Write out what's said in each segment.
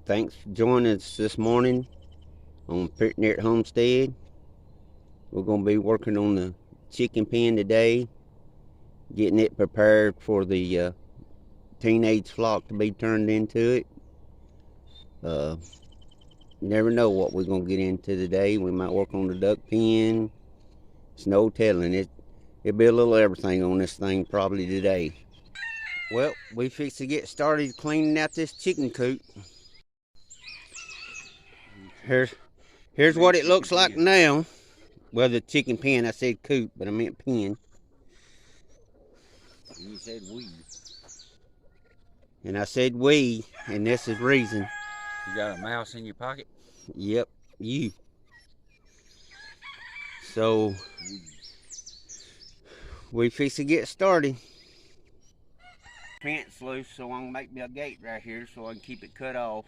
Thanks for joining us this morning on Picnic Homestead. We're going to be working on the chicken pen today, getting it prepared for the teenage flock to be turned into it. You never know what we're going to get into today. We might work on the duck pen. It's no telling. It'll be a little everything on this thing probably today. Well, we fixed to get started cleaning out this chicken coop. Here's what it looks like now. Well, the chicken pen, I said coop, but I meant pen. You said we. And I said we, and this is reason. You got a mouse in your pocket? Yep, you. So, we fix to get started. Fence loose, so I'm gonna make me a gate right here so I can keep it cut off.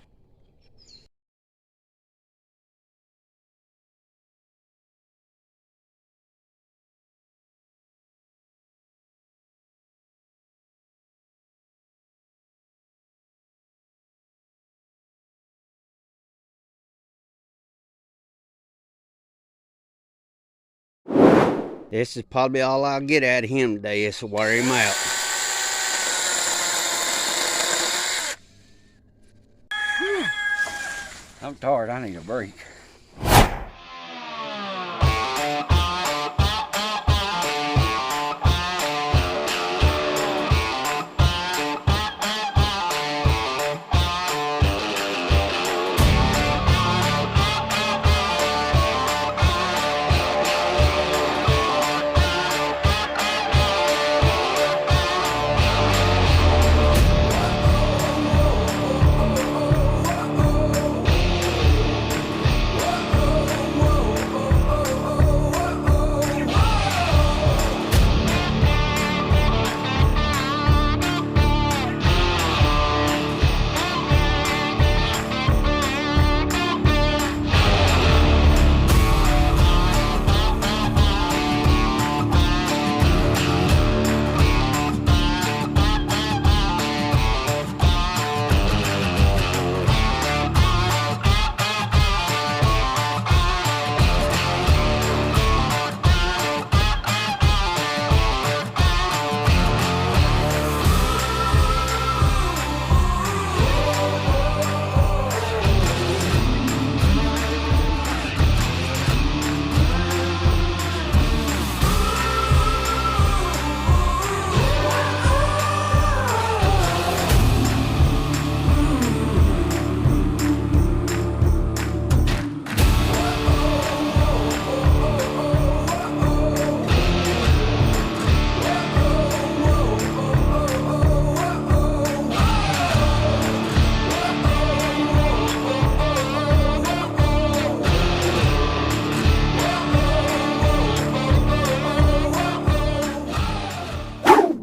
This is probably all I'll get out of him today is to wear him out. I'm tired. I need a break.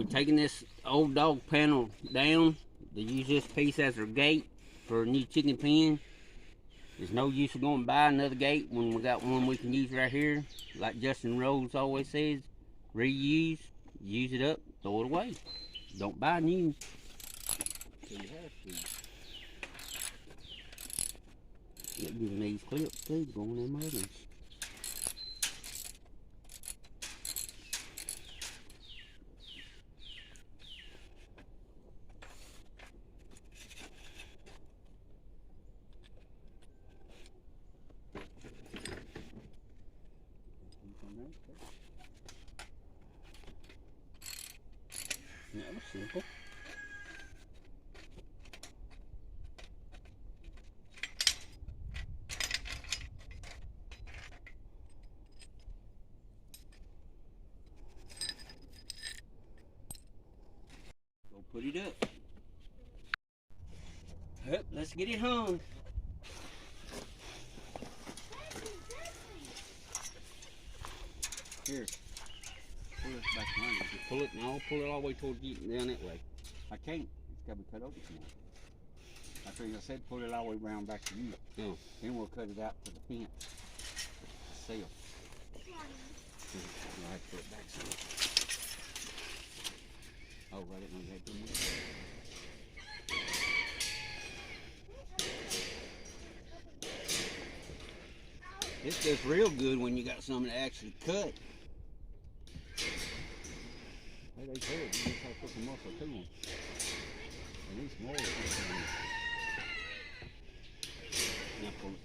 Taking this old dog panel down to use this piece as our gate for a new chicken pen. There's no use of going to buy another gate when we got one we can use right here. Like Justin Rose always says, reuse, use it up, throw it away. Don't buy new. So you have to. Get good these clips too, go on them others. That was simple. Go put it up. Yep, let's get it hung. Here. Pull it back around. Pull it, no, pull it all the way towards you, down that way. I can't. It's got to be cut open tonight. I think I said pull it all the way around back to you. Oh. Then we'll cut it out to the fence. Seal. You'll have to put it back some. Oh, I didn't know you had to move. This does real good when you got something to actually cut. Hey, they said you just have to put some muscle to them. And these more. Now pull it.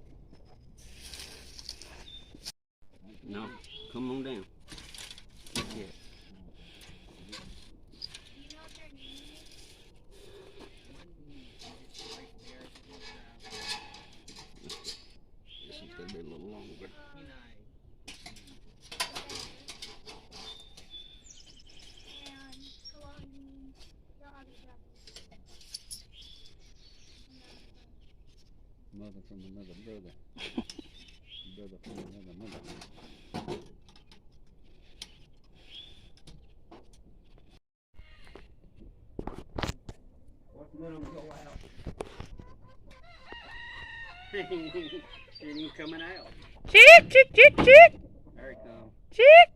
No, come on down. Yeah. This is gonna be a little longer. Mother from another brother. Brother from another mother. What's gonna go out? It ain't coming out. Chick, chick, chick, chick. There it comes. Chick.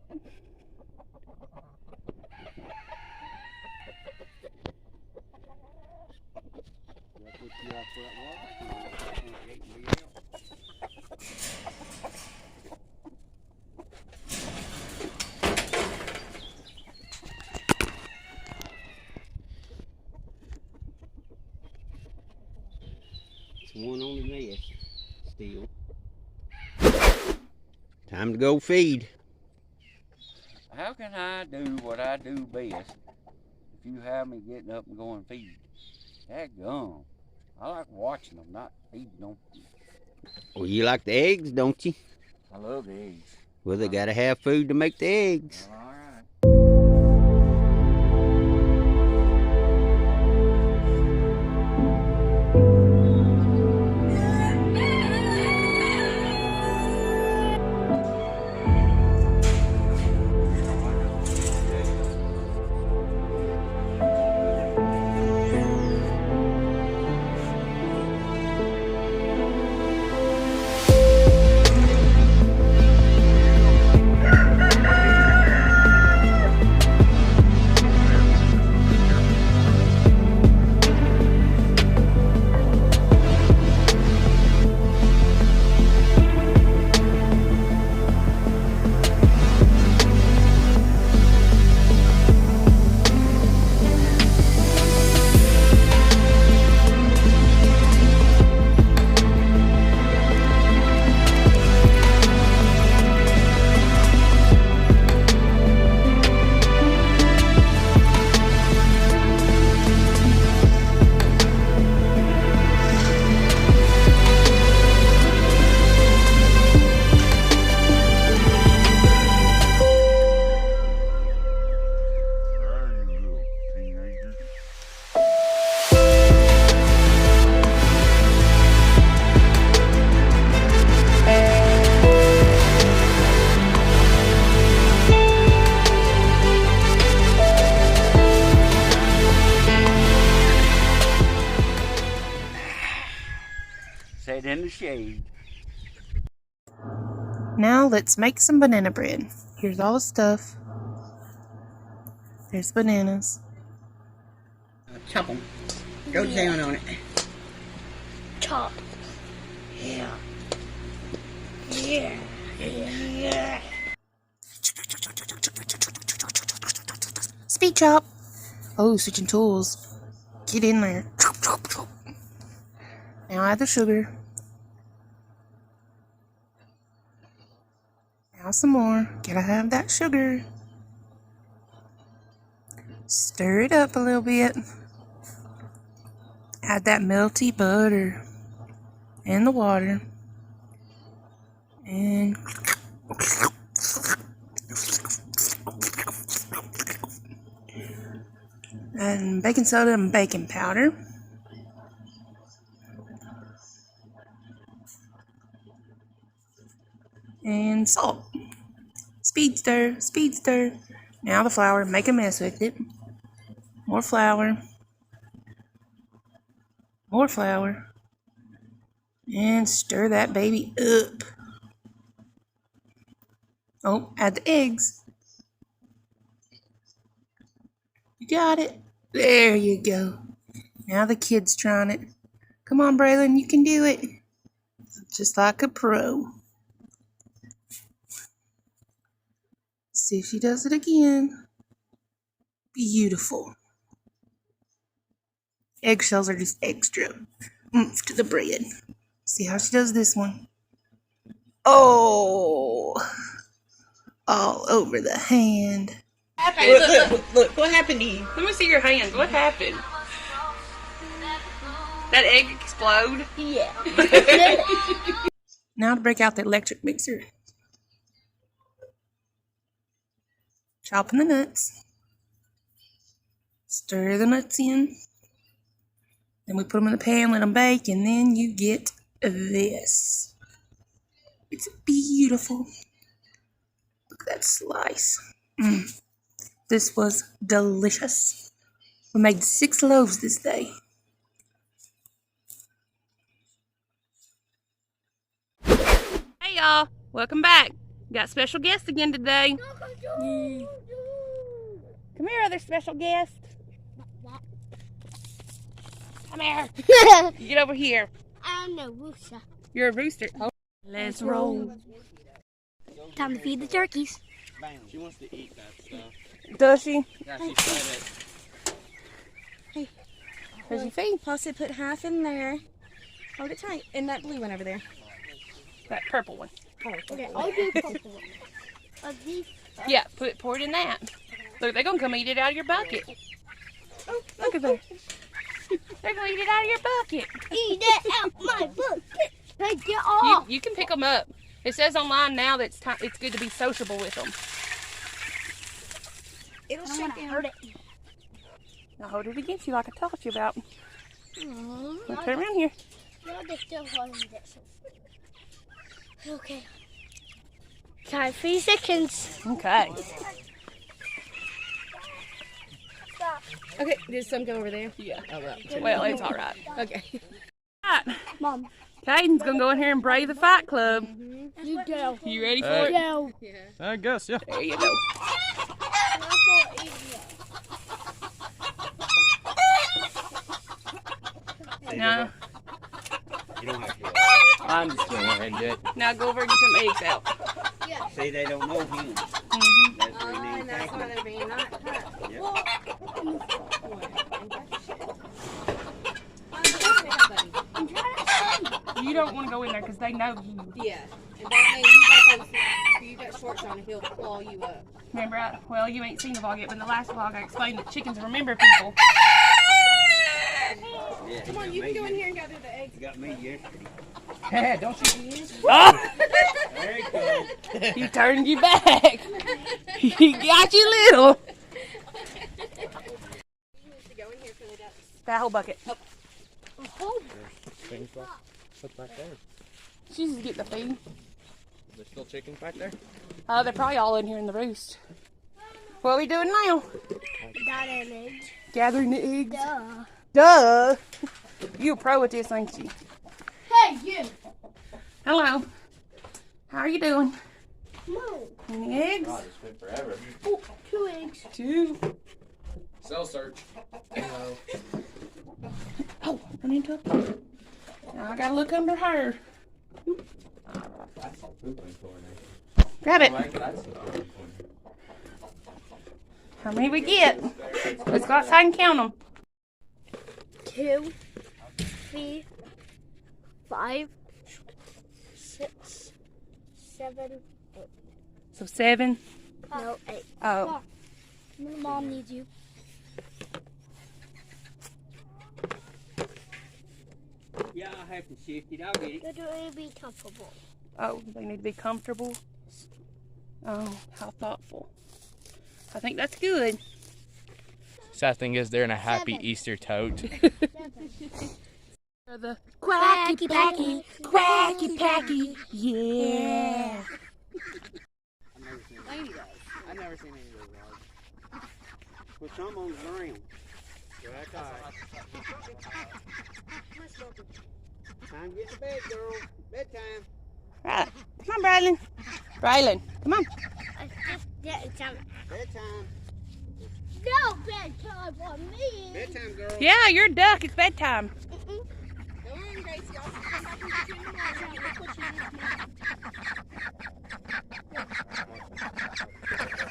I put you out for that water. It's one on the nest still. Time to go feed. How can I do what I do best if you have me getting up and going feed? That gum. I like watching them, not feeding them. Well, you like the eggs, don't you? I love the eggs. Well, they gotta have food to make the eggs. All right. Sit in the shade. Now let's make some banana bread. Here's all the stuff. There's bananas. Chop them. Go down on it. Chop. Yeah. Yeah. Yeah. Speed chop. Oh, switching tools. Get in there. Chop, chop, chop. Now add the sugar. Now some more. Gotta have that sugar. Stir it up a little bit. Add that melty butter and the water. And baking soda and baking powder. And salt. Speed stir, speed stir. Now the flour, make a mess with it. More flour. More flour. And stir that baby up. Oh, add the eggs. You got it. There you go. Now the kid's trying it. Come on, Braylon, you can do it. Just like a pro. See if she does it again. Beautiful. Eggshells are just extra oomph to the bread. See how she does this one. Oh, all over the hand. Hey, look, what happened to you? Let me see your hands. What happened? That egg explode? Yeah. Now to break out the electric mixer. Chopping the nuts. Stir the nuts in. Then we put them in the pan, let them bake, and then you get this. It's beautiful. Look at that slice. This was delicious. We made 6 loaves this day. Hey y'all, welcome back. Got special guests again today. Come here, other special guest. Come here. Get over here. I'm a rooster. You're a rooster. Oh. Let's roll. Time to feed the turkeys. She wants to eat that stuff. Does she? Yeah, she said it. Where's your feet? Plus, put half in there. Hold it tight. And that blue one over there. That purple one. Okay, I'll do purple. Yeah, pour it in that. Look, they're gonna come eat it out of your bucket. Oh, look at that. They're gonna eat it out of your bucket. Eat it out my bucket. Take it off. You can pick them up. It says online now that it's good to be sociable with them. It'll I don't shake hurt it. Now hold it against you like I told you about. Oh, Let's turn around here. no, they're still holding it. Okay. Time for 3 seconds. Okay. Stop. Okay, did some go over there? Yeah. Oh, well. Well, it's all right. Okay. Right. Mom. Caden's gonna go in here and brave the fight club. You go. You ready for it? Go. I guess, yeah. There you go. Now, You don't have to. I'm just going to go ahead and do it. now go over and get some eggs out. See, they don't know him. Mm-hmm. That's where he needs And that's to why they're being not hurt. You don't want to go in there because they know you. Yeah. And that means you got shorts on and he'll claw you up. Remember, well, you ain't seen the vlog yet, but in the last vlog I explained that chickens remember people. Yeah, Come on, you can go in here and gather the eggs. He got me yesterday. Yeah, don't you eat it? Oh! There you go. He turned you back. He got you little. That whole bucket. Oh. What's back there? She's just getting the feed. There's still chickens back there? They're probably all in here in the roost. What are we doing now? Got an egg. Gathering the eggs. Duh. Duh. You a pro at this, ain't you? Hey, you. Hello. How are you doing? No. Any eggs? God, it's been forever. Oh, 2 eggs. 2. Cell search. Hello. Oh, run into it. Now I gotta look under her. That's a pooping corner. Grab it. That's a pooping corner. How many we get? Let's go outside and count them. 2, 3, 5, 6, 7, 8. So 7. No, 8. Oh. My mom needs you. Yeah, I'll have to shift it. I'll get it. You're doing to be comfortable. Oh, they need to be comfortable. Oh, how thoughtful. I think that's good. Sad thing is, they're in a happy 7. Easter tote. 7. For the Quacky packy, quacky packy, yeah. Lady does. I've never seen any of those dogs. Put some on the ground. Time to get to bed, girl. Bedtime. Right. Come on, Brylan. Brylan, come on. Bedtime. No bedtime for me. Bedtime, girl. Yeah, you're a duck. It's bedtime. Go in, Gracie. I'll come back and get you in the morning. We'll put you in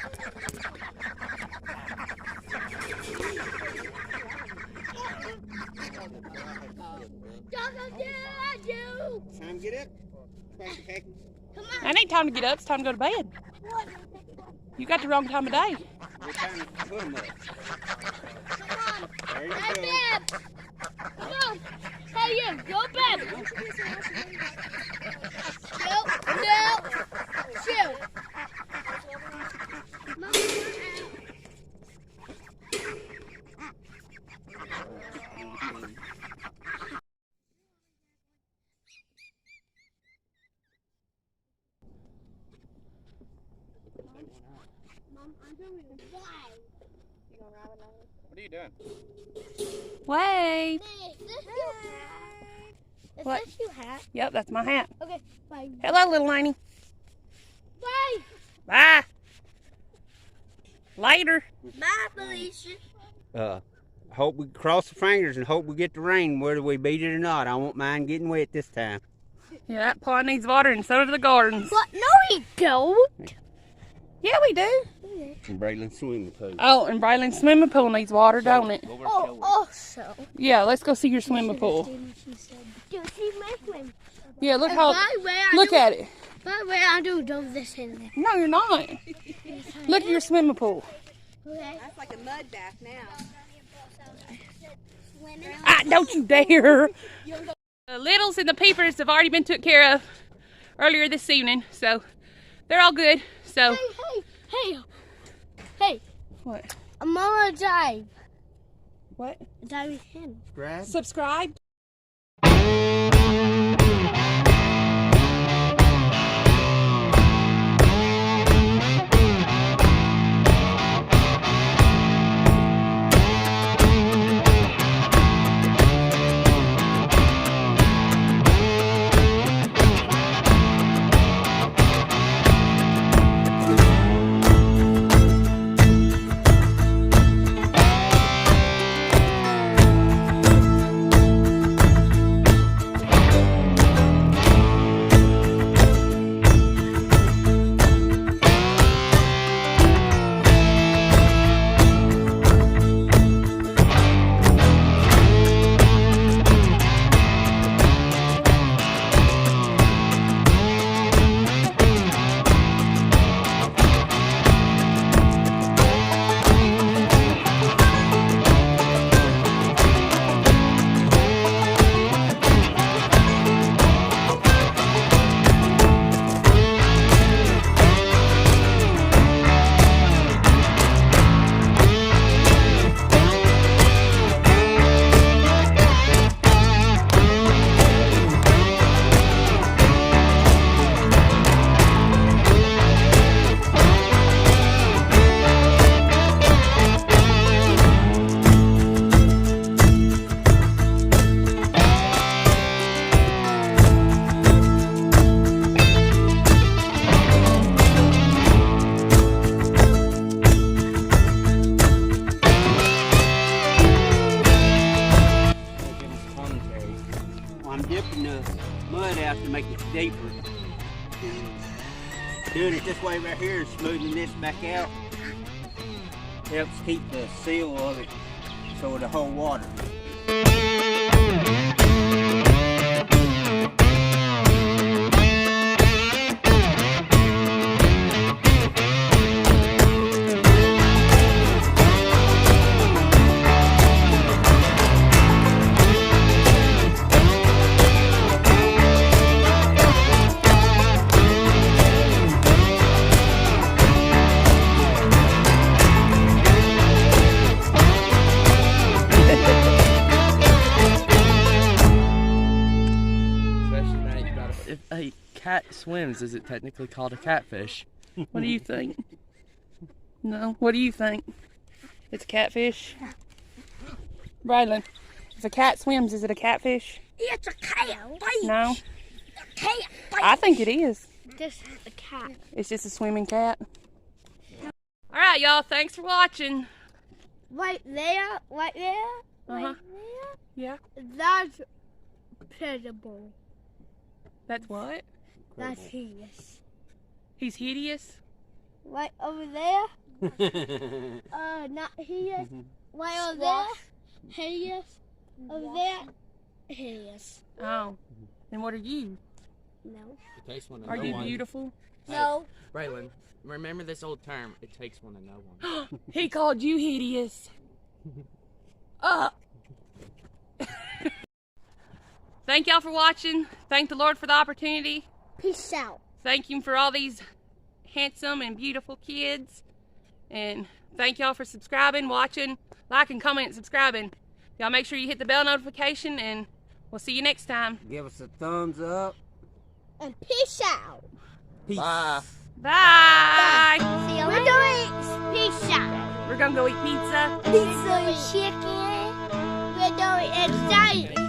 the up. Cranky packy. It ain't time to get up. It's time to go to bed. You got the wrong time of day. We're trying to put them up. There you Hey, go. Beb. Come on. Hey, you. Go, Beb. No. Chill. Mom, I'm doing it. Why? You gonna ride along? What are you doing? Wait. Is What? this your hat? Yep, that's my hat. Okay, bye. Hello, little Laney. Bye. Bye. Later. Bye, Felicia. Hope we cross the fingers and hope we get the rain, whether we beat it or not. I won't mind getting wet this time. Yeah, that pond needs water, and so do the gardens. What? No, we don't. Yeah, we do. And Braylon's swimming pool. Oh, and Braylon's swimming pool needs water, don't it? Go over and show her. Also. Yeah, let's go see your swimming pool. Do you see my swim? Yeah, look And how. by the way, Look at it. By the way, I do this in there. No, you're not. Look at your swimming pool. Okay. That's like a mud bath now. Don't you dare. The littles and the peepers have already been took care of earlier this evening, so they're all good. So. Hey. What? I'm on a dive. What? A dive with him. Subscribe. I'm dipping the mud out to make it deeper. And doing it this way right here and smoothing this back out helps keep the seal of it so it'll hold water. If a cat swims, is it technically called a catfish? What do you think? No? What do you think? It's a catfish? Braylon, if a cat swims, is it a catfish? It's a cat. No? Cat. I think it is. This is a cat. It's just a swimming cat. Alright, y'all. Thanks for watching. Right there. Uh-huh. Right Yeah. there. That's pitiful. That's what? That's hideous. He's hideous? Right over there. Not hideous. Right over there. Hideous. Over there. Hideous. Oh. And what are you? No. It takes one to Are know you one. beautiful? No. Braylon, remember this old term, it takes one to know one. He called you hideous. Thank y'all for watching. Thank the Lord for the opportunity. Peace out. Thank Him for all these handsome and beautiful kids. And thank y'all for subscribing, watching, liking, commenting, subscribing. Y'all make sure you hit the bell notification, and we'll see you next time. Give us a thumbs up. And peace out. Peace. Bye. Bye. See you later. We're doing peace out. We're gonna go eat pizza. Pizza with chicken. We're doing exciting.